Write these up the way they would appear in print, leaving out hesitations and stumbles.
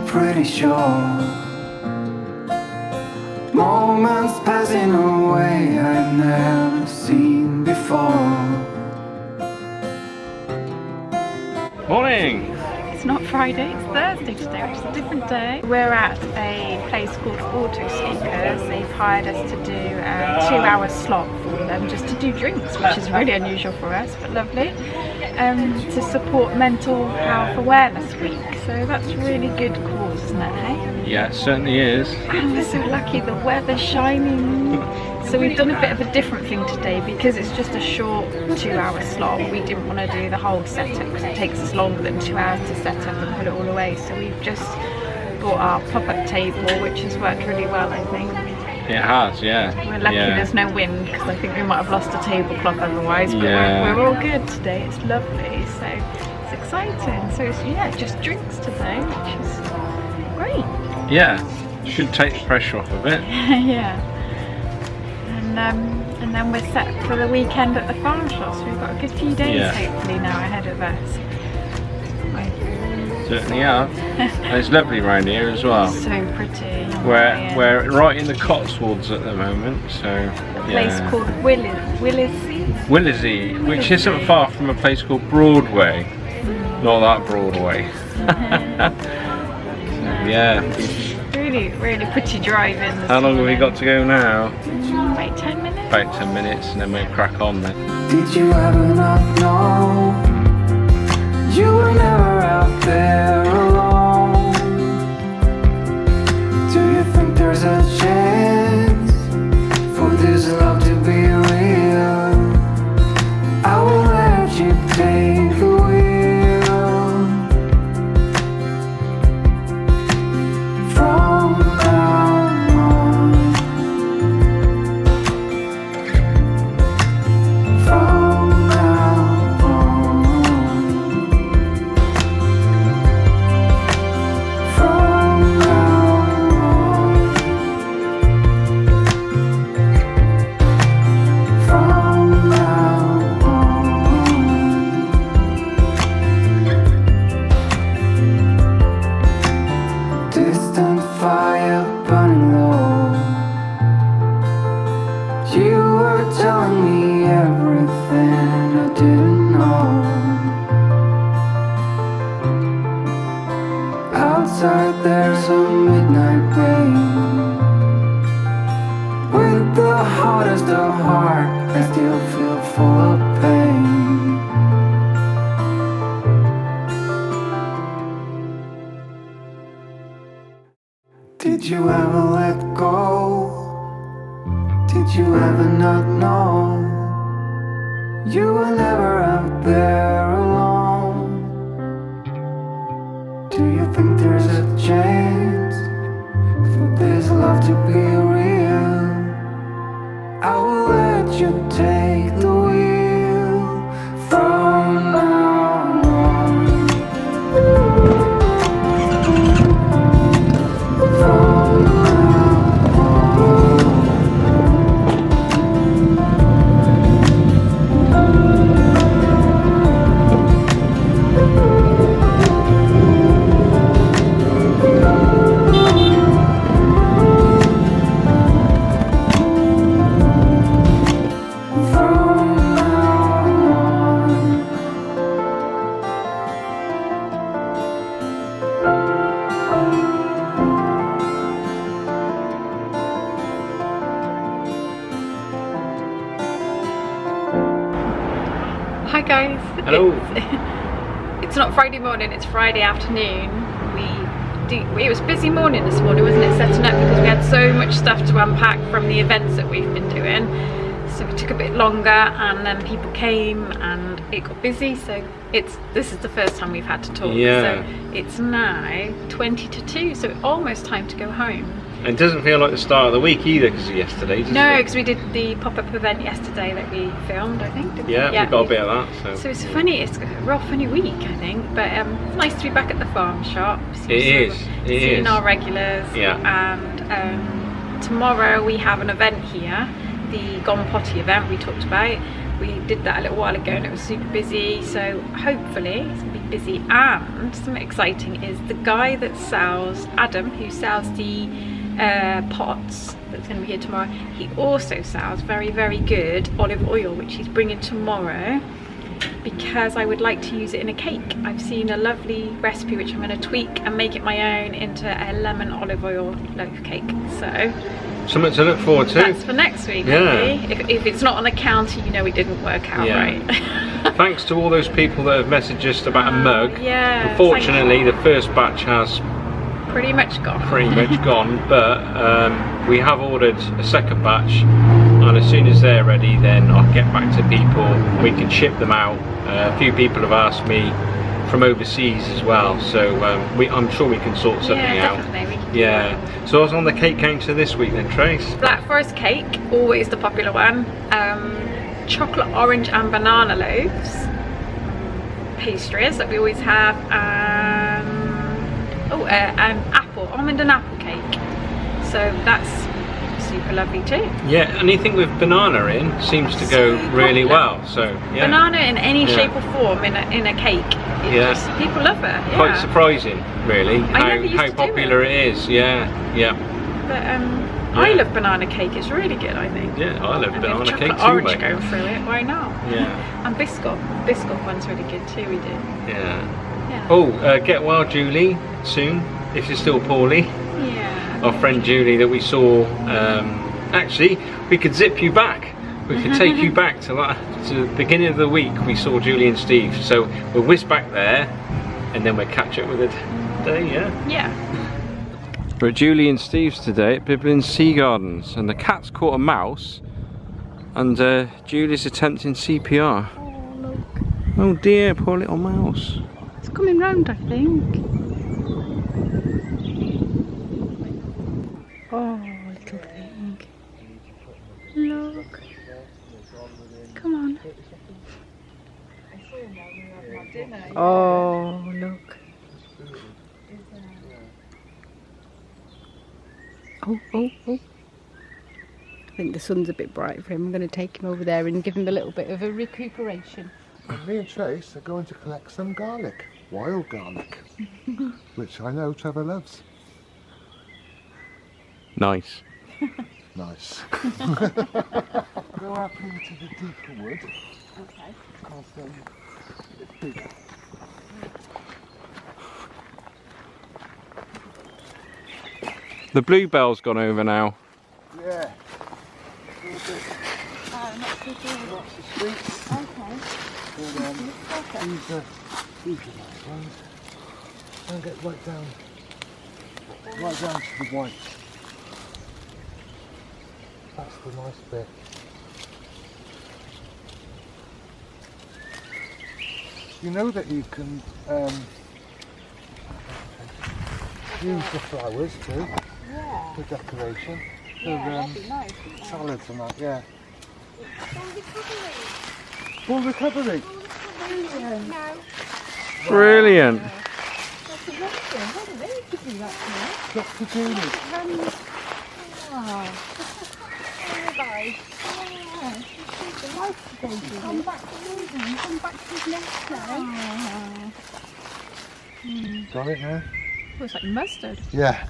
pretty sure. Moments passing away I've never seen before. Morning! It's not Friday, it's Thursday today, which is a different day. We're at a place called Auto Speakers. They've hired us to do a 2-hour slot for them just to do drinks, which is really unusual for us, but lovely. To support Mental Health Awareness Week. So that's really good cause, isn't it, hey? Yeah, it certainly is. And we're so lucky, the weather's shining. So we've done a bit of a different thing today because it's just a short 2-hour slot. We didn't want to do the whole setup because it takes us longer than 2 hours to set up and put it all away. So we've just bought our pop-up table, which has worked really well, I think. It has, yeah. We're lucky there's no wind because I think we might have lost a tablecloth otherwise, but we're all good today. It's lovely, so it's exciting. So it's, just drinks today, which is great. Yeah, should take the pressure off a bit. Yeah. And then we're set for the weekend at the farm shop, so we've got a good few days hopefully now ahead of us. Certainly are. And it's lovely around here as well. So pretty. We're right in the Cotswolds at the moment, so a place called Willesey, which isn't far from a place called Broadway. Not that Broadway. Really, really pretty driving. How long have we got to go now? About 10 minutes. About 10 minutes, and then we'll crack on then. Did you ever not know you were never out there alone? Do you think there's a chance for this love to be real? I will let you take the wheel from now on. From now on. From now on. Distant fire burning low. You were telling me everything I didn't know. Outside there's a midnight rain. With the hardest of heart, I still feel full of pain. Did you ever let go? Did you ever not know you were never out there alone? Do you think there's a chance for this love to be real? I will let you take the wheel from now on. From now on. Hi guys. Hello. It's not Friday morning, it's Friday afternoon. It was a busy morning this morning, wasn't it, setting up, because we had so much stuff to unpack from the events that we've been doing. So it took a bit longer, and then people came and it got busy, so this is the first time we've had to talk. So it's now 20 to 2, so almost time to go home. It doesn't feel like the start of the week either because of yesterday, does it? No, because we did the pop-up event yesterday that we filmed, I think. Yeah, we got a bit of that. So it's funny, it's a real funny week, I think. But it's nice to be back at the farm shop. Seeing our regulars. Yeah. And tomorrow we have an event here, the Gone Potty event we talked about. We did that a little while ago and it was super busy. So hopefully it's going to be busy. And something exciting is the guy that sells, Adam, who sells the pots that's going to be here tomorrow, he also sells very, very good olive oil, which he's bringing tomorrow, because I would like to use it in a cake. I've seen a lovely recipe which I'm going to tweak and make it my own into a lemon olive oil loaf cake. So something to look forward to. that's for next week. Yeah. Maybe. If it's not on the counter, you know it didn't work out right. Thanks to all those people that have messaged us about a mug. Yeah. Unfortunately, the first batch has pretty much gone. But we have ordered a second batch, and as soon as they're ready, then I'll get back to people. We can ship them out. A few people have asked me from overseas as well, so I'm sure we can sort something out. Definitely, we can do Yeah. So I was on the cake counter this week then, Trace. Black Forest cake, always the popular one. Chocolate, orange and banana loaves. Pastries that we always have. Apple, almond and apple cake. So that's super lovely too. Yeah, anything with banana in seems to go really well. So yeah. Banana in any shape or form in a cake. People love it. Yeah. Quite surprising, really, how popular it is. Yeah. But I love banana cake. It's really good, I think. Yeah, I love banana cake too. Orange mate. going through it. Why not? Yeah. And biscuit one's really good too. We do. Yeah. Yeah. Oh, get well, Julie, soon, if you're still poorly. Yeah. Our friend Julie that we saw, actually, we could zip you back. We could take you back to the beginning of the week. We saw Julie and Steve, so we'll whiz back there, and then we'll catch up with it today, yeah? Yeah. We're at Julie and Steve's today at Biblin Sea Gardens, and the cat's caught a mouse, and Julie's attempting CPR. Oh, look. Oh dear, poor little mouse. It's coming round, I think. Oh, little thing. Look. Come on. Oh, look. Oh. I think the sun's a bit bright for him. I'm going to take him over there and give him a little bit of a recuperation. Me and Trace are going to collect some garlic, wild garlic, which I know Trevor loves. Nice. Nice. Go out into the deeper wood. Okay. Because it's bigger. The bluebell's gone over now. Yeah. Not too good. Lots of sweets. Okay. But, these are nice ones. And get right down to the white. That's the nice bit. You know that you can use the flowers too for decoration. That'd be nice. Salads and that, yeah. Full recovery. Brilliant. Dr. Julie. Come back to his nest now. Got it now? Oh, it's like mustard. Yeah.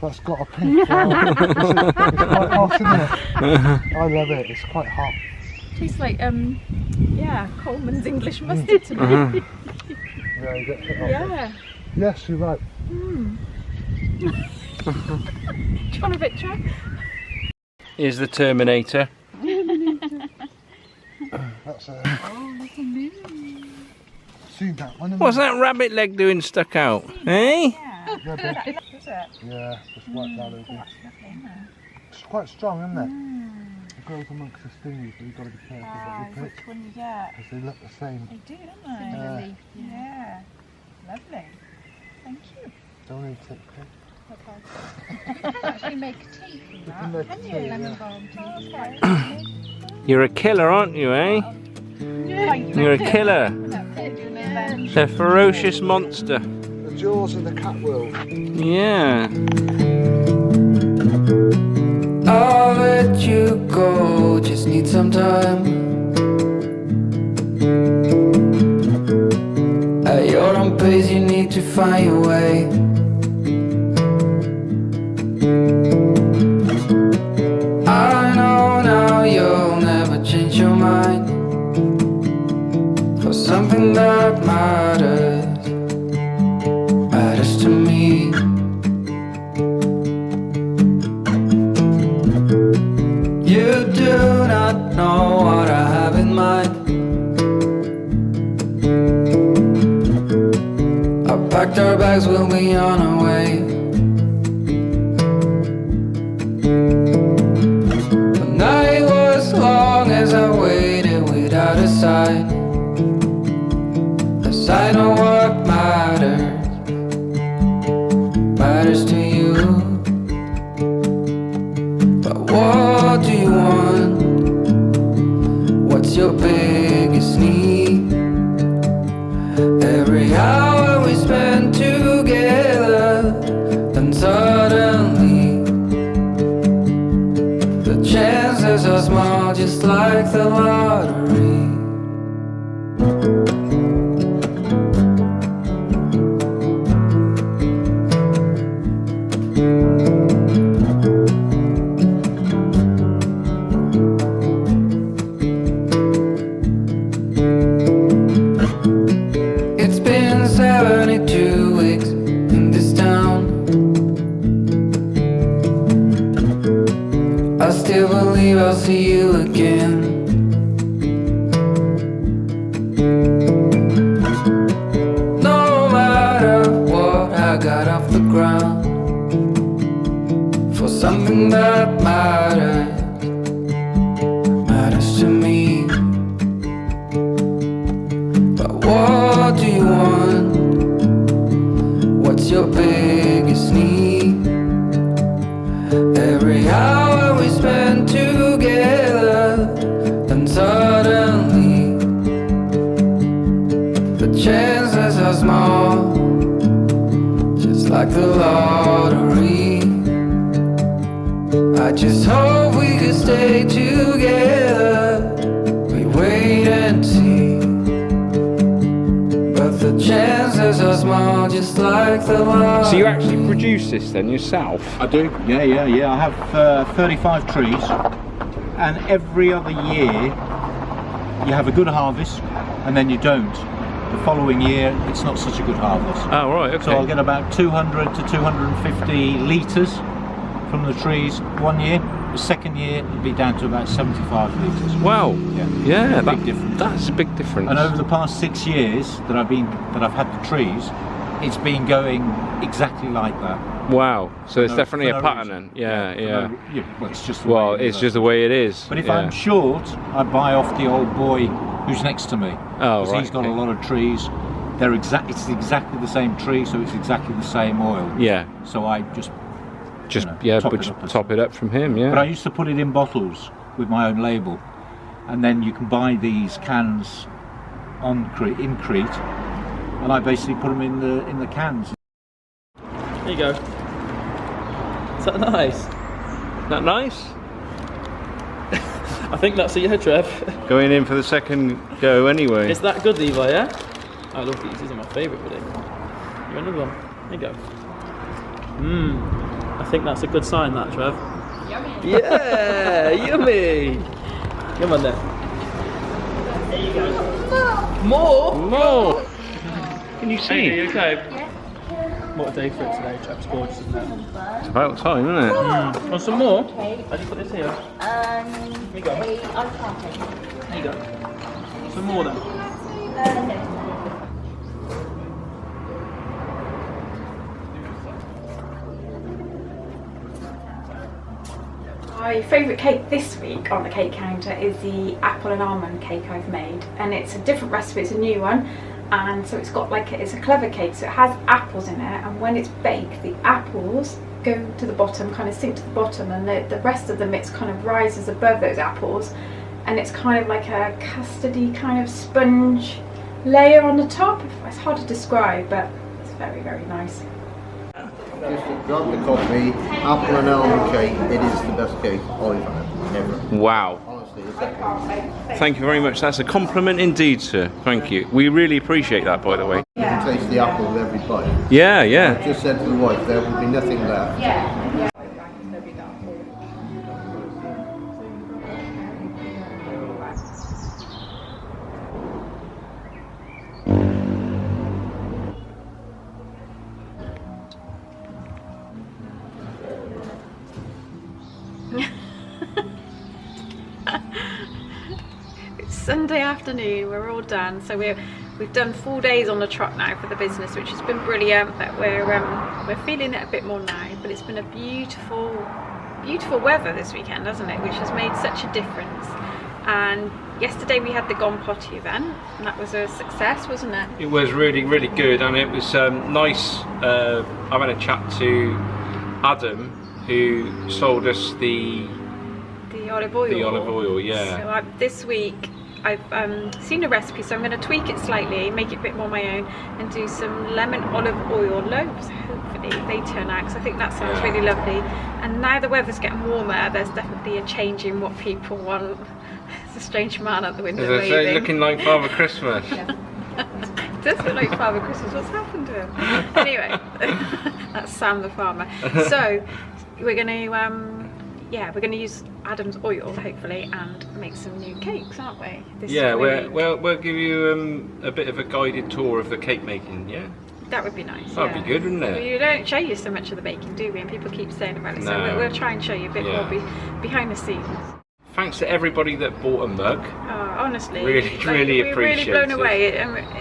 That's got a pink flower. It's quite hot, isn't it? I love it. It's quite hot. Tastes like Coleman's English mustard to me. Yeah, you get it off. Yeah. Yes, you're right. Do you want a picture? Here's the Terminator. That's little moon. Seen that one? What's that rabbit leg doing stuck out? Eh? Rabbit. Yeah, just wipe that over. It's quite strong, isn't it? It grows amongst the stingers, but you've got to be careful what you pick. Which one you get? Because they look the same. They do, don't they? Yeah. Lovely. Thank you. Don't eat it, okay? Actually make tea from that. can make Can tea, you? yeah. Lemon balm tea. You're a killer, aren't you, eh? You're a killer. A ferocious monster. The jaws of the cat world. Yeah. I'll let you go, just need some time. find your way. I know now you'll never change your mind for something that matters to me. You do not know what I have in mind. I packed our bags, we'll be on our way. The night was long as I waited without a sign. As I know what matters to you. But what do you want? What's your biggest need? Every hour we spend together, then suddenly the chances are small, just like the lottery. It's been 72 weeks in this town. I still believe I'll see you again. No matter what, I got off the ground for something that matters to me. But what do you want? What's your biggest need? Every hour we spend together, then suddenly the chances are small, just like the lottery. I just hope we could stay together. We wait and see, but the chances are small, just like the lottery. So you actually produce this then yourself? I do, yeah. I have 35 trees, and every other year you have a good harvest, and then you don't. The following year, it's not such a good harvest. Oh, right, okay. So I'll get about 200 to 250 litres from the trees one year. The second year, it'll be down to about 75 litres. Wow. Yeah, big difference. That's a big difference. And over the past 6 years that I've had the trees, it's been going exactly like that. Wow. So there's definitely for a no pattern reason. then. Yeah. Well, it's just the Well, way it it's is. just the way it is. But if yeah. I'm short, I buy off the old boy who's next to me. Oh, Because right, he's got okay. a lot of trees. It's exactly the same tree, so it's exactly the same oil. Yeah. So I just top it up from him, yeah. But I used to put it in bottles with my own label, and then you can buy these cans in Crete, and I basically put them in the cans. There you go. Is that nice? Isn't that nice? I think that's a yeah, Trev. Going in for the second go anyway. Is that good, Levi, yeah? I love these. These are my favourite, buddy. You want another one? There you go. I think that's a good sign, that, Trev. Yummy. Yeah, yummy. Come on then. There you go. More? More! Can you Hey, see? are you okay? What a day for it today, Trev's gorgeous, isn't it? It's about time, isn't it? Want some more? I just put this here. There you go. There you go. Some more then. My favourite cake this week on the cake counter is the apple and almond cake I've made, and it's a different recipe, it's a new one, and so it's got it's a clever cake, so it has apples in it, and when it's baked the apples go to the bottom, kind of sink to the bottom, and the rest of the mix kind of rises above those apples, and it's kind of like a custardy kind of sponge layer on the top. It's hard to describe, but it's very, very nice. Just grab the coffee, apple and almond cake. It is the best cake I've had ever. Wow. Honestly. for you. Is that Thank you very much. That's a compliment indeed, sir. Thank you. We really appreciate that, by the way. You can taste the apple with every bite. Yeah, I yeah. just said to the wife there will be nothing left. It's Sunday afternoon, we're all done, so we've done 4 days on the truck now for the business, which has been brilliant, but we're feeling it a bit more now. But it's been a beautiful weather this weekend, hasn't it, which has made such a difference. And yesterday we had the Gone Potty event, and that was a success, wasn't it? It was really, really good, and it was nice. I've had a chat to Adam, who sold us the olive oil. The olive oil, yeah. So this week I've seen a recipe, so I'm going to tweak it slightly, make it a bit more my own, and do some lemon olive oil loaves. Hopefully they turn out, because I think that sounds really lovely. And now the weather's getting warmer, there's definitely a change in what people want. There's a strange man at the window As I say, waving. looking like Father Christmas. It does look like Father Christmas. What's happened to him? Anyway, that's Sam the farmer. So we're going to yeah, we're going to use Adam's oil hopefully and make some new cakes, aren't we? Yeah, we'll give you a bit of a guided tour of the cake making. Yeah, that would be nice. That'd be good, wouldn't it? We don't show you so much of the baking, do we? And people keep saying about it, so we'll try and show you a bit more behind the scenes. Thanks to everybody that bought a mug. Oh, honestly, really we're really blown it. away.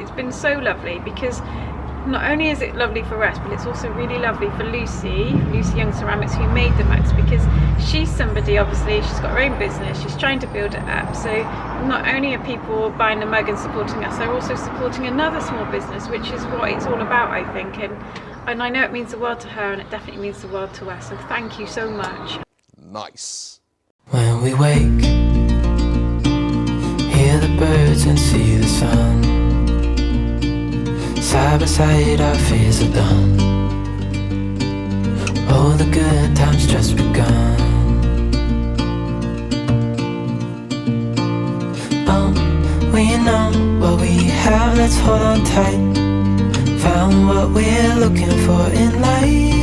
It's been so lovely, because not only is it lovely for us, but it's also really lovely for Lucy Young Ceramics, who made the mugs, because she's somebody, obviously, she's got her own business, she's trying to build it up. So not only are people buying the mug and supporting us, they're also supporting another small business, which is what it's all about, I think. And I know it means the world to her, and it definitely means the world to us. So thank you so much. Nice. When we wake, hear the birds and see the sun. Side by side our fears are done. Oh, the good times just begun. We know what we have, let's hold on tight. Found what we're looking for in life.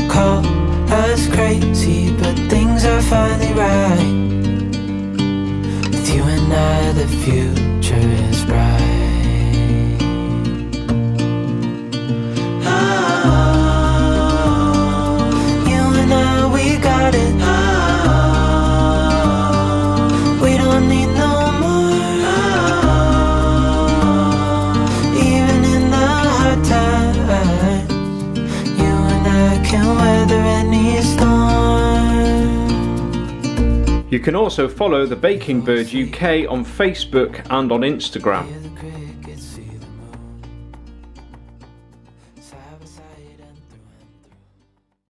Call us crazy, but things are finally right. With you and I, the future is bright. You can also follow the Baking Bird UK on Facebook and on Instagram.